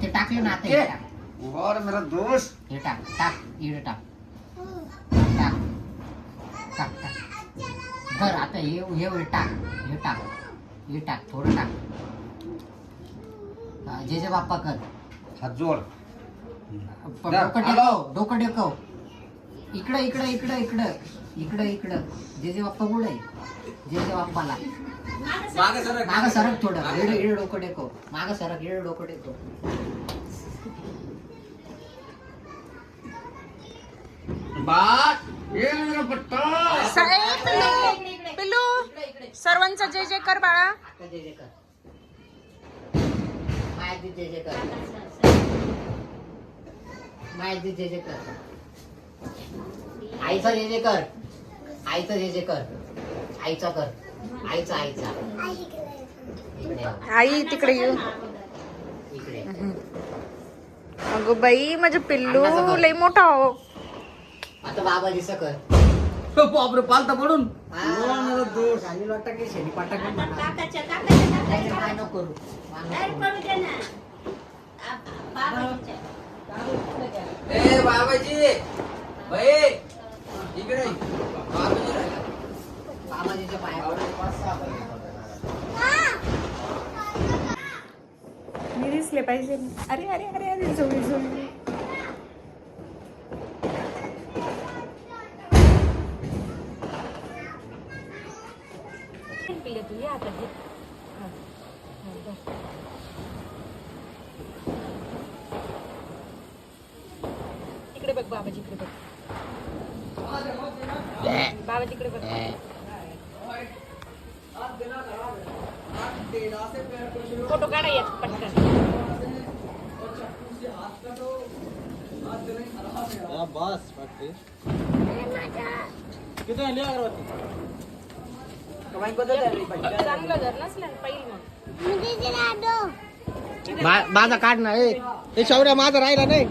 ते टाकलं ना आता हे टाक. और मेरा दोस्त हे टाक टाक इकडे टाक टाक टाक टाक धर आता हे टाक हे टाक हे टाक थोडं टाक जे बाप्पा कर हात जोड डोकं टेकव इकडं इकडं इकडं इकडं इकडं इकडं जे बाप्पा गुड आहे जे बाप्पाला मागं सरक थोडं इकडे डोकं टेकव मागं सरक इकडे डोकं टेकव पिल्लू सर्वांचा जय जय कर बाळा. जे कर माहिती जे कर माहिती जे कर आईचा जे कर आईचा जे कर आईचा कर आईचा आईचा आई तिकडे येऊ. इकडे अगं बाई माझं पिल्लू लय मोठा हो. आता बाबा दिसं कर बापरे पालता पडून झाली वाटतं की शेणी पाटा काय नको करू ए बाबाजी बाई इकडे बाबाजीच्या पाया मी दिसले पाहिजे. अरे अरे अरे अरे जोडी जोडी. इकडे बघ बाबाजी इकडे बघ बाबाजी इकडे बघ. फोटो काढा येत पटकन. बस किती आणली अगरबत्ती चांगलं जर नसलं ना पहिल मग माझा काढ ना हे शौर्य माझा राहिला नाही.